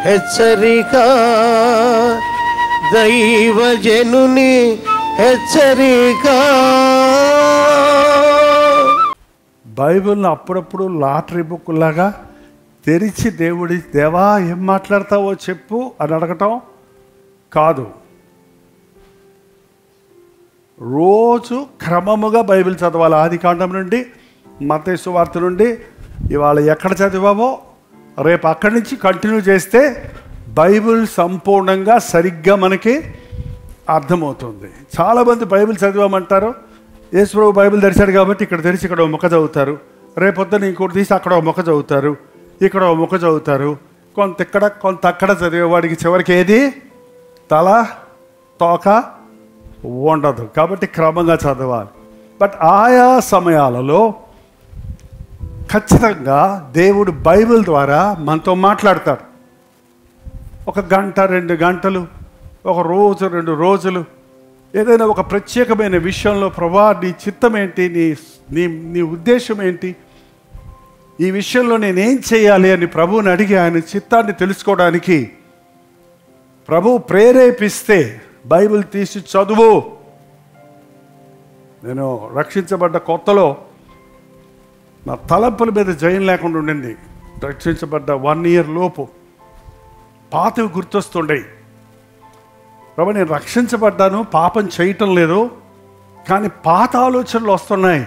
హెచ్చరిక, దైవజనుని హెచ్చరిక. బైబిల్ని అప్పుడప్పుడు లాటరీ బుక్ లాగా తెరిచి దేవా ఏం మాట్లాడతావో చెప్పు అని అడగటం కాదు. రోజు క్రమముగా బైబిల్ చదవాలి. ఆదికాండం నుండి మత్తయి సువార్త నుండి ఇవాళ ఎక్కడ చదివామో రేపు అక్కడి నుంచి కంటిన్యూ చేస్తే బైబిల్ సంపూర్ణంగా సరిగ్గా మనకి అర్థమవుతుంది. చాలామంది బైబిల్ చదివామంటారు. యేసుప్రభు బైబిల్ తెరిచాడు కాబట్టి ఇక్కడ తెరిచి ఇక్కడ ఒక ముక్క చదువుతారు, రేపొద్దున ఇంకోటి తీసి అక్కడ ఒక ముక్క చదువుతారు, ఇక్కడ ఒక ముక్క చదువుతారు. కొంత ఇక్కడ కొంత అక్కడ చదివేవాడికి చివరికి ఏది తల తోక ఉండదు. కాబట్టి క్రమంగా చదవాలి. బట్ ఆయా సమయాలలో ఖచ్చితంగా దేవుడు బైబిల్ ద్వారా మనతో మాట్లాడతాడు. 1 గంట 2 గంటలు, 1 రోజు 2 రోజులు ఏదైనా ఒక ప్రత్యేకమైన విషయంలో ప్రభా నీ చిత్తం ఏంటి, నీ ఉద్దేశం ఏంటి, ఈ విషయంలో నేనేం చేయాలి అని ప్రభువుని అడిగి ఆయన చిత్తాన్ని తెలుసుకోవడానికి ప్రభువు ప్రేరేపిస్తే బైబిల్ తీసి చదువు. నేను రక్షించబడ్డ కొత్తలో నా తలంపుల మీద జయం లేకుండా ఉండింది. రక్షించబడ్డ 1 ఇయర్ లోపు పాతవి గుర్తొస్తుండే. ప్రభు నేను రక్షించబడ్డాను, పాపం చేయటం లేదు, కానీ పాత ఆలోచనలు వస్తున్నాయి,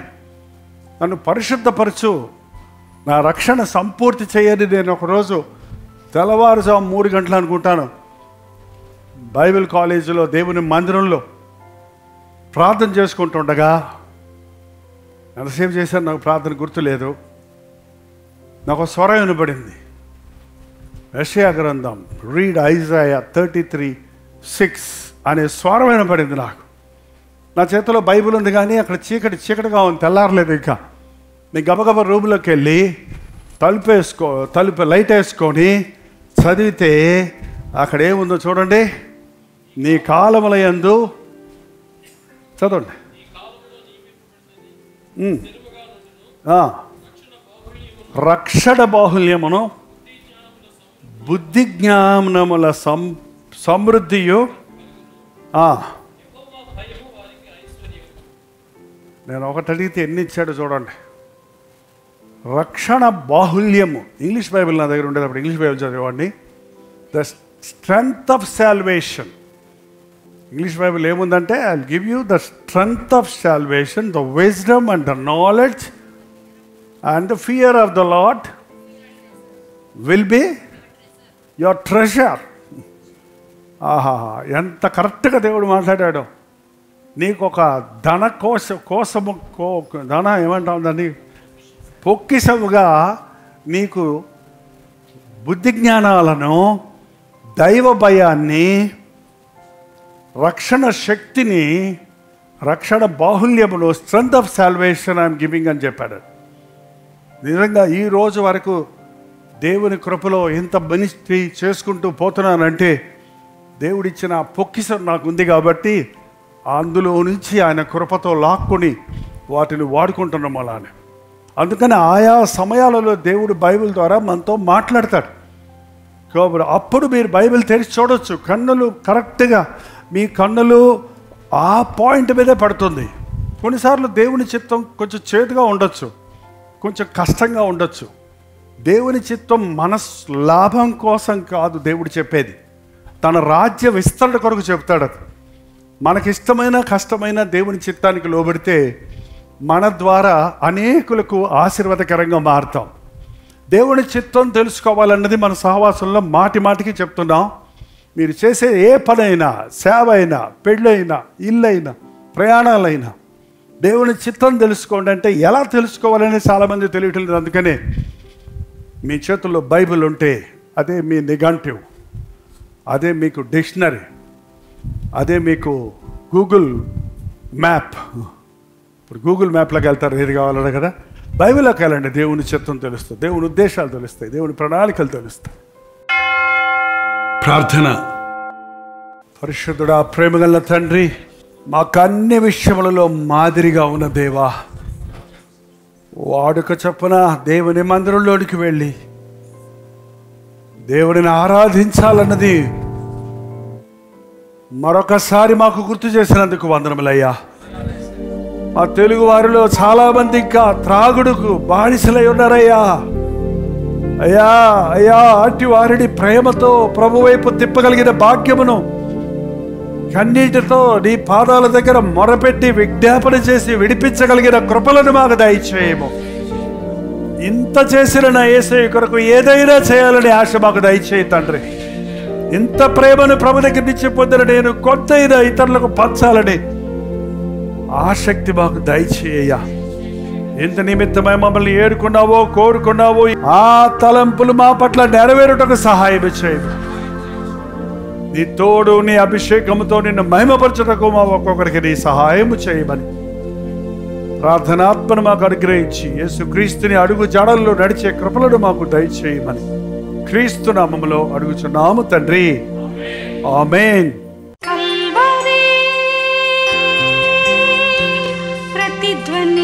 నన్ను పరిశుద్ధపరచు, నా రక్షణ సంపూర్తి చేయని నేను ఒకరోజు తెల్లవారుజాము 3 గంటలు అనుకుంటాను బైబిల్ కాలేజీలో దేవుని మందిరంలో ప్రార్థన చేసుకుంటుండగా, ఎంతసేపు చేశాను నాకు ప్రార్థన గుర్తులేదు, నాకు స్వరం వినబడింది. యెషయా గ్రంథం రీడ్ ఐజాయా 33:6 అనే స్వరం వినబడింది నాకు. నా చేతిలో బైబిల్ ఉంది కానీ అక్కడ చీకటిగా ఉంది, తెల్లారలేదు. ఇంకా నేను గబగబ రూమ్లోకి వెళ్ళి తలుపు లైట్ వేసుకొని చదివితే అక్కడ ఏముందో చూడండి. నీ కాలముల యందు చదవండి, రక్షణ బాహుల్యమును బుద్ధి జ్ఞానముల సమృద్ధియు. నేను ఒకటి అడిగితే ఎన్ని ఇచ్చాడు చూడండి. రక్షణ బాహుల్యము. ఇంగ్లీష్ బైబిల్ నా దగ్గర ఉండేటప్పుడు ఇంగ్లీష్ బైబిల్ చదివేవాడిని. The strength of salvation. English Bible ఏముందంటే I will give you the strength of salvation, the wisdom and the knowledge and the fear of the Lord will be your treasure. ఆహా, ఎంత కరెక్ట్గా దేవుడు మాట్లాడాడు. నీకు ఒక ధన ఏమంటా ఉందని పొక్కిసముగా నీకు బుద్ధి జ్ఞానాలను, దైవ భయాన్ని, రక్షణ శక్తిని, రక్షణ బాహుల్యమును, strength of salvation I'm giving అని చెప్పాడు. నిజంగా ఈ రోజు వరకు దేవుని కృపలో ఎంత మినిస్ట్రీ చేసుకుంటూ పోతున్నానంటే దేవుడిచ్చిన పొక్కిసం నాకు ఉంది కాబట్టి అందులో నుంచి ఆయన కృపతో లాక్కొని వాటిని వాడుకుంటున్నాం అలానే. అందుకని ఆయా సమయాలలో దేవుడు బైబిల్ ద్వారా మనతో మాట్లాడతాడు. కాబట్టి అప్పుడు మీరు బైబిల్ తెరిచి చూడవచ్చు. కన్నులు కరెక్ట్గా మీ కన్నులు ఆ పాయింట్ మీదే పడుతుంది. కొన్నిసార్లు దేవుని చిత్తం కొంచెం చేదుగా ఉండొచ్చు, కొంచెం కష్టంగా ఉండొచ్చు. దేవుని చిత్తం మన లాభం కోసం కాదు దేవుడు చెప్పేది, తన రాజ్య విస్తరణ కొరకు చెప్తాడు. మనకిష్టమైన కష్టమైన దేవుని చిత్తానికి లోబడితే మన ద్వారా అనేకులకు ఆశీర్వాదకరంగా మారుతాం. దేవుని చిత్తం తెలుసుకోవాలన్నది మన సహవాసంలో మాటికి చెప్తున్నాం. మీరు చేసే ఏ పనైనా, సేవ అయినా, పెళ్ళైనా, ఇల్లైనా, ప్రయాణాలైనా దేవుని చిత్తం తెలుసుకోండి అంటే ఎలా తెలుసుకోవాలని చాలామంది తెలియటం లేదు. అందుకనే మీ చేతుల్లో బైబిల్ ఉంటే అదే మీ నిఘంటువు, అదే మీకు డిక్షనరీ, అదే మీకు గూగుల్ మ్యాప్. ఇప్పుడు గూగుల్ మ్యాప్లోకి వెళ్తారు, ఏది కావాలన్నా కదా. బైబిల్లోకి వెళ్ళండి, దేవుని చిత్తం తెలుస్తుంది, దేవుని ఉద్దేశాలు తెలుస్తాయి, దేవుని ప్రణాళికలు తెలుస్తాయి. ప్రార్థన. పరిశుద్ధుడా, ప్రేమగల తండ్రి, మాకు అన్ని విషయములలో మాదిరిగా ఉన్న దేవా, వాడుక చొప్పున దేవుని మందిరంలోనికి వెళ్ళి దేవుడిని ఆరాధించాలన్నది మరొకసారి మాకు గుర్తు చేసినందుకు వందనములయ్యా. మా తెలుగు వారిలో చాలా మంది ఇంకా త్రాగుడుకు బానిసలై ఉన్నారయ్యా. అయ్యా అయ్యా, అట్టి వారిని ప్రేమతో ప్రభు వైపు తిప్పగలిగిన భాగ్యమును కన్నీటితో నీ పాదాల దగ్గర మొరపెట్టి విజ్ఞాపన చేసి విడిపించగలిగిన కృపలను మాకు దయచేయము. ఇంత చేసిన నా యేసయ్య కొరకు ఏదైనా చేయాలని ఆశ మాకు దయచేయి తండ్రి. ఇంత ప్రేమను ప్రభు దగ్గర నుంచి పొందిన నేను కొంతైనా ఇతరులకు పంచాలని ఆసక్తి మాకు దయచేయ్యా. ఎంత నిమిత్తమై మమ్మల్ని ఏడుకున్నావో కోరుకున్నావో ఆ తలంపులు మా పట్ల నెరవేరుటకు సహాయం చేయము. నీ తోడు నీ అభిషేకంతో నిన్ను మహిమపరచుటకు మా ఒక్కొక్కరికి నీ సహాయం చేయమని ప్రార్థనాత్మను మాకు అనుగ్రహించి యేసుక్రీస్తుని అడుగు జాడల్లో నడిచే కృపలను మాకు దయచేయమని క్రీస్తు నామములో అడుగుచున్నాము తండ్రి. ఆమేన్. ప్రతిధ్వని